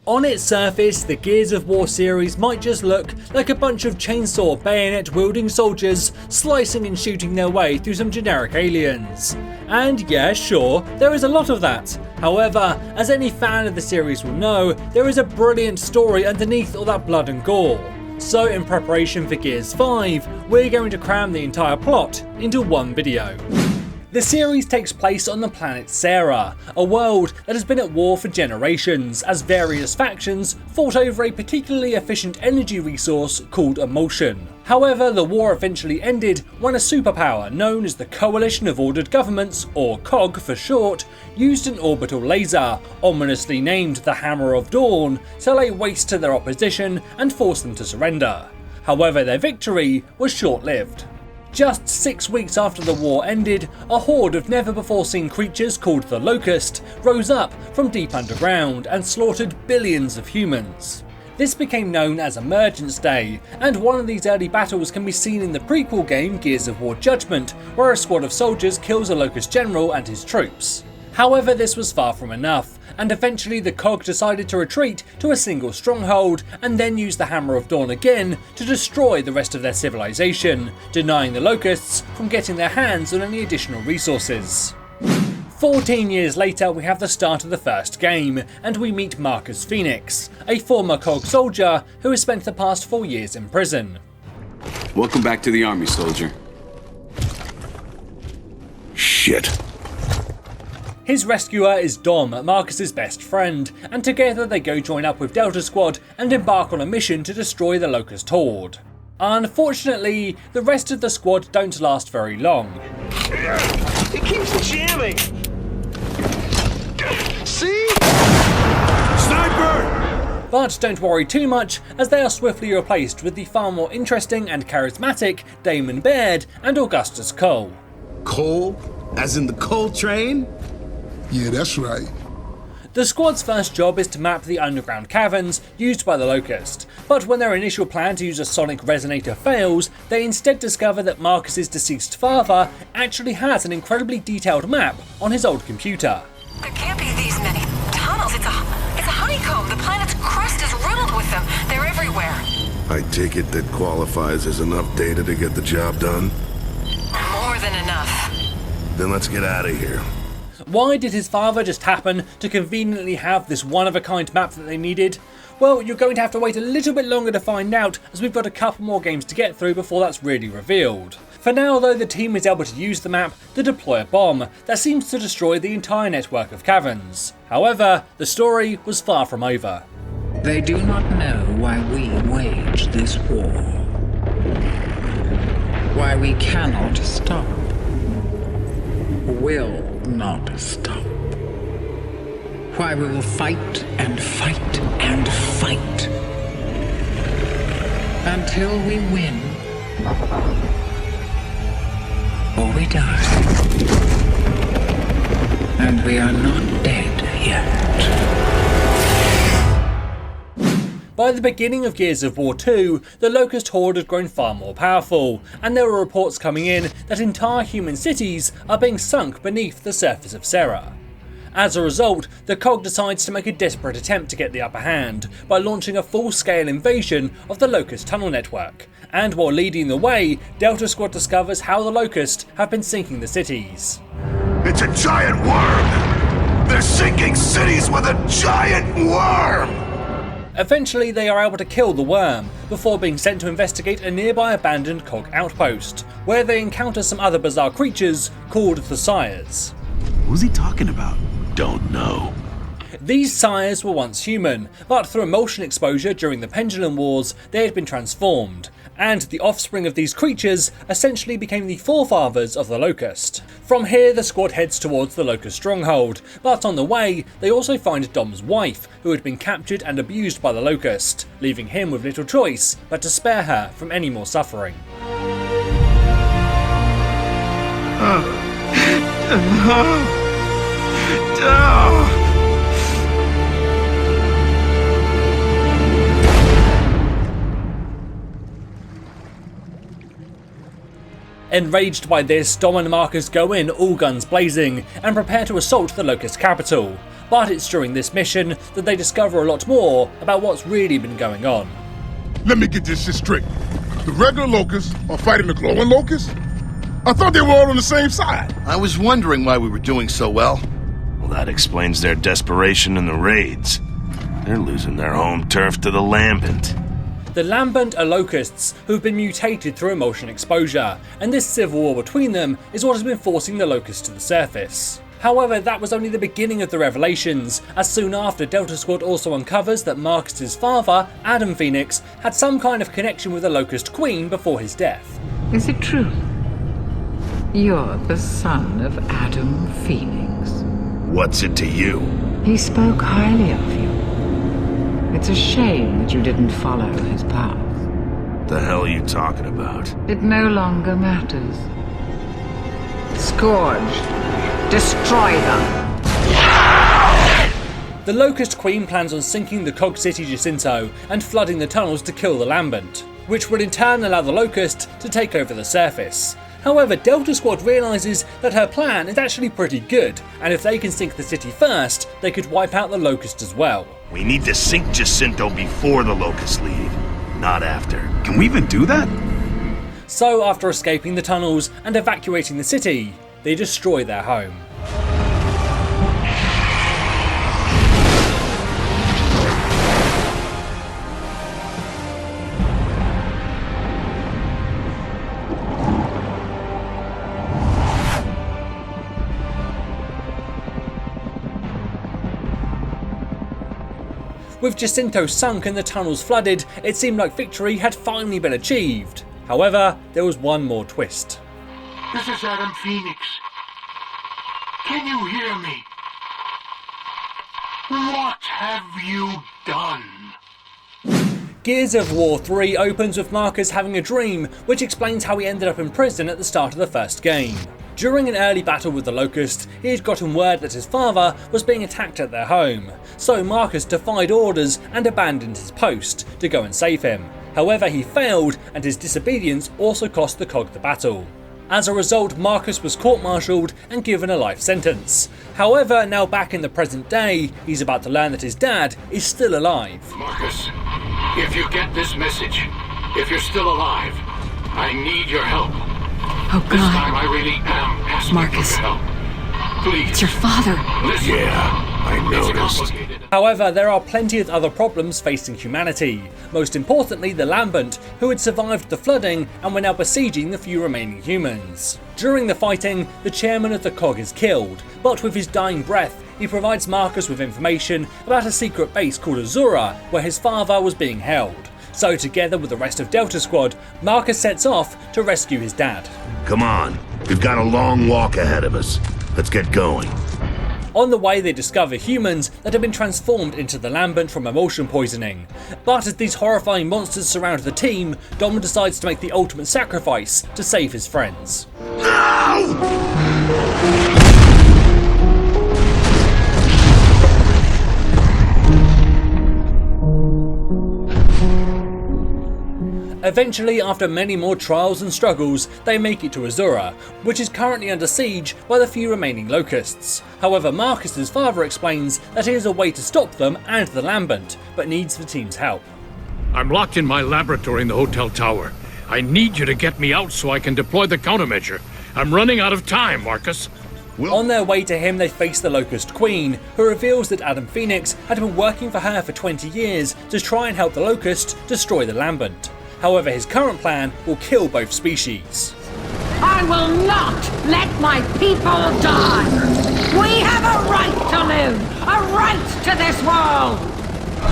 On its surface, the Gears of War series might just look like a bunch of chainsaw bayonet wielding soldiers slicing and shooting their way through some generic aliens. And yeah, sure, there is a lot of that. However, as any fan of the series will know, there is a brilliant story underneath all that blood and gore. So in preparation for Gears 5, we're going to cram the entire plot into one video. The series takes place on the planet Sera, a world that has been at war for generations as various factions fought over a particularly efficient energy resource called emulsion. However, the war eventually ended when a superpower known as the Coalition of Ordered Governments, or COG for short, used an orbital laser, ominously named the Hammer of Dawn, to lay waste to their opposition and force them to surrender. However, their victory was short-lived. Just 6 weeks after the war ended, a horde of never-before-seen creatures called the Locust rose up from deep underground and slaughtered billions of humans. This became known as Emergence Day, and one of these early battles can be seen in the prequel game Gears of War Judgment, where a squad of soldiers kills a Locust general and his troops. However, this was far from enough, and eventually the COG decided to retreat to a single stronghold and then use the Hammer of Dawn again to destroy the rest of their civilization, denying the Locusts from getting their hands on any additional resources. 14 years later, we have the start of the first game, and we meet Marcus Phoenix, a former COG soldier who has spent the past 4 years in prison. Welcome back to the army, soldier. Shit. His rescuer is Dom, Marcus's best friend, and together they go join up with Delta Squad and embark on a mission to destroy the Locust Horde. Unfortunately, the rest of the squad don't last very long. It keeps jamming! See? Sniper! But don't worry too much, as they are swiftly replaced with the far more interesting and charismatic Damon Baird and Augustus Cole. Coal? As in the coal train? Yeah, that's right. The squad's first job is to map the underground caverns used by the Locust, but when their initial plan to use a sonic resonator fails, they instead discover that Marcus's deceased father actually has an incredibly detailed map on his old computer. There can't be these many tunnels. It's a honeycomb. The planet's crust is riddled with them. They're everywhere. I take it that qualifies as enough data to get the job done? More than enough. Then let's get out of here. Why did his father just happen to conveniently have this one-of-a-kind map that they needed? Well, you're going to have to wait a little bit longer to find out, as we've got a couple more games to get through before that's really revealed. For now though, the team is able to use the map to deploy a bomb that seems to destroy the entire network of caverns. However, the story was far from over. They do not know why we wage this war. Why we cannot stop. Will not stop. Why we will fight and fight and fight until we win or we die. And we are not dead yet. By the beginning of Gears of War 2, the Locust Horde had grown far more powerful, and there were reports coming in that entire human cities are being sunk beneath the surface of Sera. As a result, the COG decides to make a desperate attempt to get the upper hand by launching a full-scale invasion of the Locust tunnel network, and while leading the way, Delta Squad discovers how the Locust have been sinking the cities. It's a giant worm! They're sinking cities with a giant worm! Eventually they are able to kill the worm, before being sent to investigate a nearby abandoned COG outpost, where they encounter some other bizarre creatures called the Sires. Who's he talking about? Don't know. These Sires were once human, but through emulsion exposure during the Pendulum Wars, they had been transformed, and the offspring of these creatures essentially became the forefathers of the Locust. From here, the squad heads towards the Locust stronghold, but on the way, they also find Dom's wife, who had been captured and abused by the Locust, leaving him with little choice but to spare her from any more suffering. Enraged by this, Dom and Marcus go in all guns blazing and prepare to assault the Locust capital, but it's during this mission that they discover a lot more about what's really been going on. Let me get this shit straight. The regular locusts are fighting the glowing locusts? I thought they were all on the same side. I was wondering why we were doing so well. Well, that explains their desperation in the raids. They're losing their home turf to the Lambent. The Lambent are locusts who've been mutated through emotion exposure, and this civil war between them is what has been forcing the locusts to the surface. However, that was only the beginning of the revelations, as soon after Delta Squad also uncovers that Marcus's father, Adam Phoenix, had some kind of connection with the Locust Queen before his death. Is it true? You're the son of Adam Phoenix. What's it to you? He spoke highly of you. It's a shame that you didn't follow his path. The hell are you talking about? It no longer matters. Scourge. Destroy them. The Locust Queen plans on sinking the Cog City Jacinto and flooding the tunnels to kill the Lambent, which would in turn allow the Locust to take over the surface. However, Delta Squad realises that her plan is actually pretty good, and if they can sink the city first, they could wipe out the Locust as well. We need to sink Jacinto before the Locust leave, not after. Can we even do that? So after escaping the tunnels and evacuating the city, they destroy their home. With Jacinto sunk and the tunnels flooded, it seemed like victory had finally been achieved. However, there was one more twist. This is Adam Phoenix. Can you hear me? What have you done? Gears of War 3 opens with Marcus having a dream, which explains how he ended up in prison at the start of the first game. During an early battle with the Locust, he had gotten word that his father was being attacked at their home, so Marcus defied orders and abandoned his post to go and save him. However, he failed, and his disobedience also cost the Cog the battle. As a result, Marcus was court-martialed and given a life sentence. However, now back in the present day, he's about to learn that his dad is still alive. Marcus, if you get this message, if you're still alive, I need your help. Oh This God, time I really am asking Marcus. for your help. Please. it's your father. Listen. Yeah, I It's noticed. complicated. However, there are plenty of other problems facing humanity, most importantly the Lambent, who had survived the flooding and were now besieging the few remaining humans. During the fighting, the chairman of the Cog is killed, but with his dying breath, he provides Marcus with information about a secret base called Azura, where his father was being held. So together with the rest of Delta Squad, Marcus sets off to rescue his dad. Come on, we've got a long walk ahead of us. Let's get going. On the way, they discover humans that have been transformed into the Lambent from emulsion poisoning. But as these horrifying monsters surround the team, Dom decides to make the ultimate sacrifice to save his friends. Eventually, after many more trials and struggles, they make it to Azura, which is currently under siege by the few remaining Locusts. However, Marcus's father explains that he has a way to stop them and the Lambent, but needs the team's help. I'm locked in my laboratory in the hotel tower. I need you to get me out so I can deploy the countermeasure. I'm running out of time, Marcus. On their way to him, they face the Locust Queen, who reveals that Adam Phoenix had been working for her for 20 years to try and help the Locust destroy the Lambent. However, his current plan will kill both species. I will not let my people die! We have a right to live! A right to this world!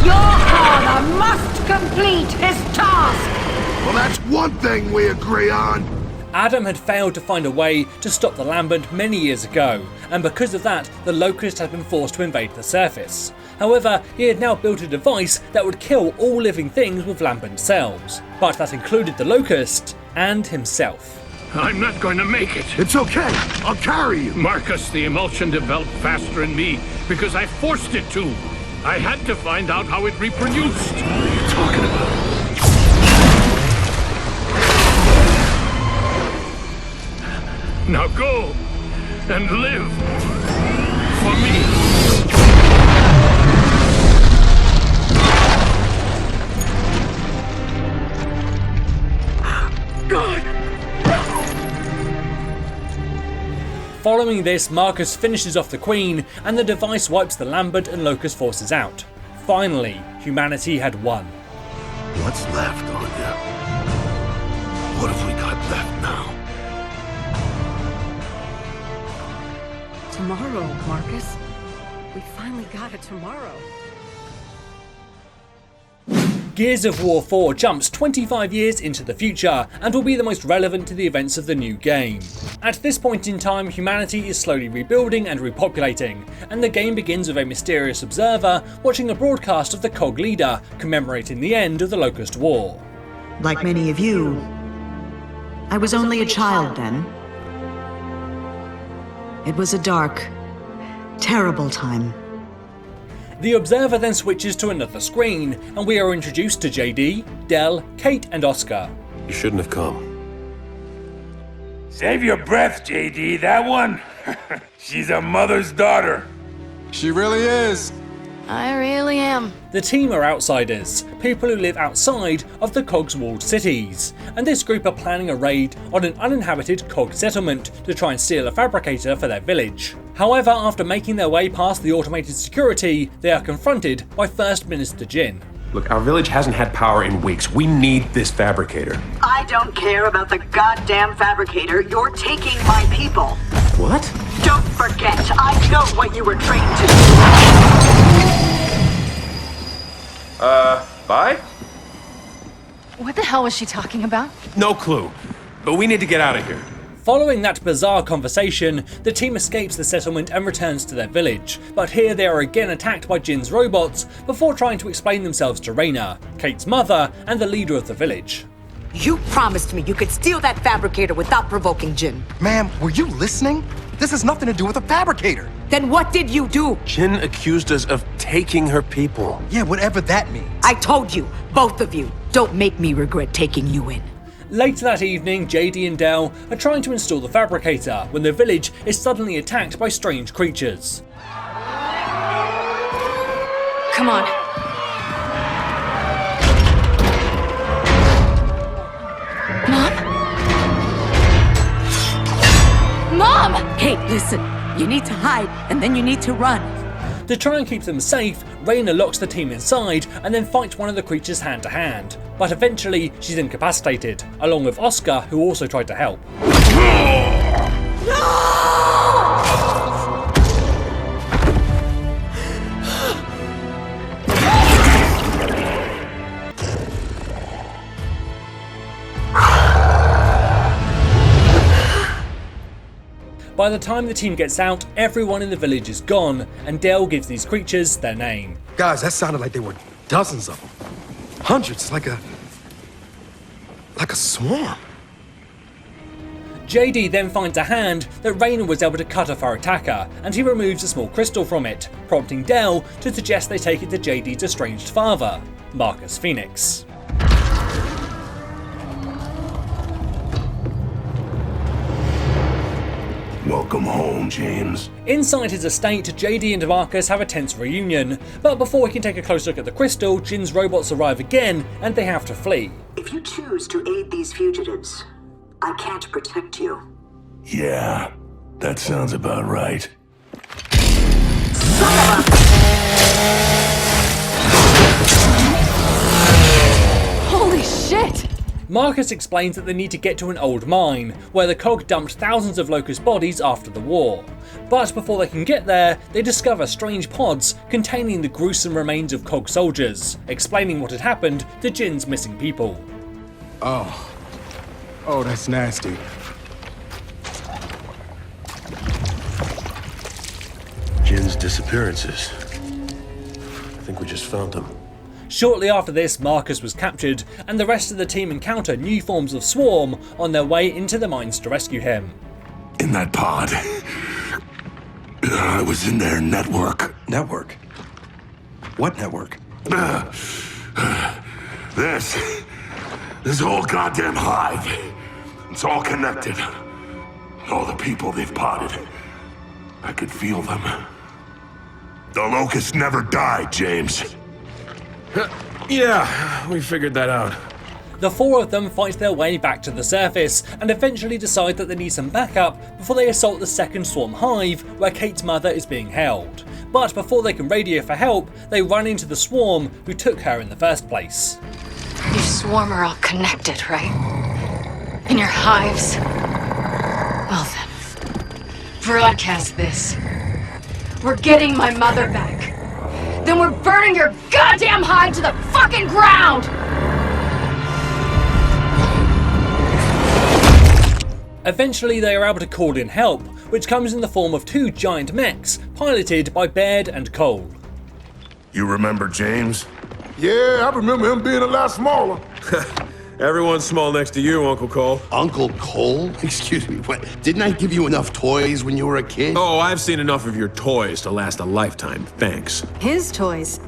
Your father must complete his task! Well, that's one thing we agree on. Adam had failed to find a way to stop the Lambent many years ago, and because of that, the Locust had been forced to invade the surface. However, he had now built a device that would kill all living things with Lambent cells, but that included the Locust and himself. I'm not going to make it. It's okay. I'll carry you. Marcus, the emulsion developed faster in me because I forced it to. I had to find out how it reproduced. What are you talking about? Now go and live for me. Following this, Marcus finishes off the Queen, and the device wipes the Lambent and Locust forces out. Finally, humanity had won. What's left, Anya? What have we got left now? Tomorrow, Marcus. We finally got a tomorrow. Gears of War 4 jumps 25 years into the future and will be the most relevant to the events of the new game. At this point in time, humanity is slowly rebuilding and repopulating, and the game begins with a mysterious observer watching a broadcast of the COG leader commemorating the end of the Locust War. Like many of you, I was only a child then. It was a dark, terrible time. The observer then switches to another screen, and we are introduced to JD, Del, Kate and Oscar. You shouldn't have come. Save your breath, JD. That one? She's a mother's daughter. She really is. I really am. The team are outsiders, people who live outside of the COG's walled cities, and this group are planning a raid on an uninhabited COG settlement to try and steal a fabricator for their village. However, after making their way past the automated security, they are confronted by First Minister Jin. Look, our village hasn't had power in weeks. We need this fabricator. I don't care about the goddamn fabricator. You're taking my people. What? Don't forget, I know what you were trained to do. Bye? What the hell was she talking about? No clue. But we need to get out of here. Following that bizarre conversation, the team escapes the settlement and returns to their village, but here they are again attacked by Jin's robots before trying to explain themselves to Raina, Kate's mother and the leader of the village. You promised me you could steal that fabricator without provoking Jin. Ma'am, were you listening? This has nothing to do with a fabricator. Then what did you do? Jin accused us of taking her people. Yeah, whatever that means. I told you, both of you, don't make me regret taking you in. Later that evening, JD and Del are trying to install the fabricator when the village is suddenly attacked by strange creatures. Come on. Mom? Hey, listen, you need to hide and then you need to run. To try and keep them safe, Raina locks the team inside and then fights one of the creatures hand to hand. But eventually, she's incapacitated, along with Oscar, who also tried to help. By the time the team gets out, everyone in the village is gone, and Del gives these creatures their name. Guys, that sounded like there were dozens of them. Hundreds, like a swarm. JD then finds a hand that Raina was able to cut off our attacker, and he removes a small crystal from it, prompting Del to suggest they take it to JD's estranged father, Marcus Phoenix. Welcome home, James. Inside his estate, JD and Marcus have a tense reunion, but before we can take a close look at the crystal, Jin's robots arrive again and they have to flee. If you choose to aid these fugitives, I can't protect you. Yeah, that sounds about right. Holy shit! Marcus explains that they need to get to an old mine, where the COG dumped thousands of Locust bodies after the war. But before they can get there, they discover strange pods containing the gruesome remains of COG soldiers, explaining what had happened to Jin's missing people. Oh, that's nasty. Jin's disappearances. I think we just found them. Shortly after this, Marcus was captured, and the rest of the team encounter new forms of Swarm on their way into the mines to rescue him. In that pod. I was in their network. Network? What network? This whole goddamn hive. It's all connected. All the people they've potted. I could feel them. The locusts never die, James. Yeah, we figured that out. The four of them fight their way back to the surface and eventually decide that they need some backup before they assault the second swarm hive where Kate's mother is being held. But before they can radio for help, they run into the swarm who took her in the first place. You swarm are all connected, right? In your hives? Well then, broadcast this. We're getting my mother back. Then we're burning your goddamn hive to the fucking ground! Eventually they are able to call in help, which comes in the form of two giant mechs, piloted by Baird and Cole. You remember James? Yeah, I remember him being a lot smaller. Everyone's small next to you, Uncle Cole. Uncle Cole? Excuse me, what? Didn't I give you enough toys when you were a kid? Oh, I've seen enough of your toys to last a lifetime, thanks. His toys.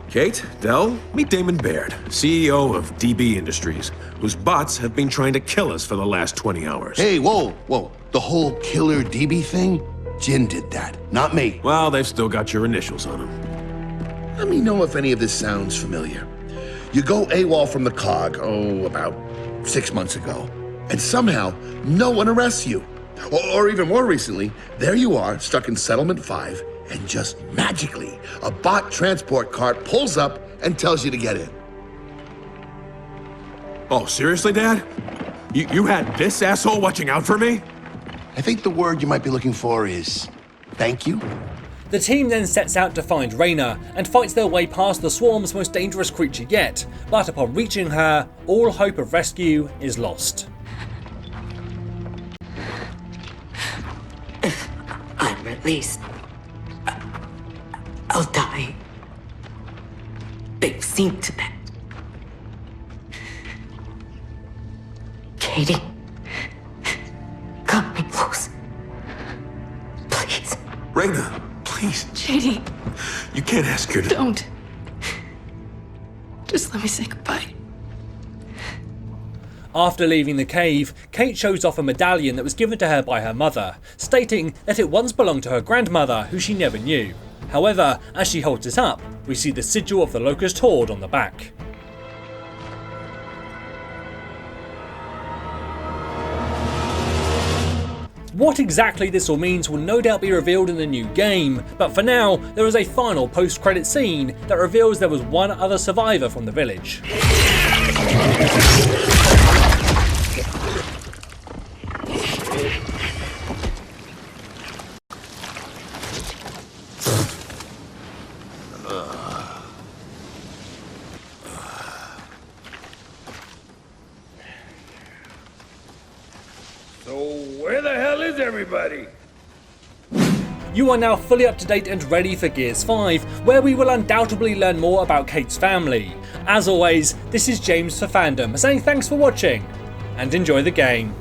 Kate, Dell, meet Damon Baird, CEO of DB Industries, whose bots have been trying to kill us for the last 20 hours. Hey, whoa. The whole killer DB thing? Jin did that, not me. Well, they've still got your initials on them. Let me know if any of this sounds familiar. You go AWOL from the COG, about 6 months ago, and somehow no one arrests you. Or even more recently, there you are, stuck in Settlement 5, and just magically, a bot transport cart pulls up and tells you to get in. Oh, seriously, Dad? You had this asshole watching out for me? I think the word you might be looking for is thank you. The team then sets out to find Reyna and fights their way past the swarm's most dangerous creature yet, but upon reaching her, all hope of rescue is lost. If I'm released, I'll die. They've seen to that. Katie, cut me close. Please. Reyna, please. JD. You can't ask her to... Don't. Just let me say goodbye. After leaving the cave, Kate shows off a medallion that was given to her by her mother, stating that it once belonged to her grandmother, who she never knew. However, as she holds it up, we see the sigil of the Locust Horde on the back. What exactly this all means will no doubt be revealed in the new game, but for now, there is a final post-credit scene that reveals there was one other survivor from the village. So where the hell is everybody? You are now fully up to date and ready for Gears 5, where we will undoubtedly learn more about Kate's family. As always, this is James for Fandom, saying thanks for watching, and enjoy the game.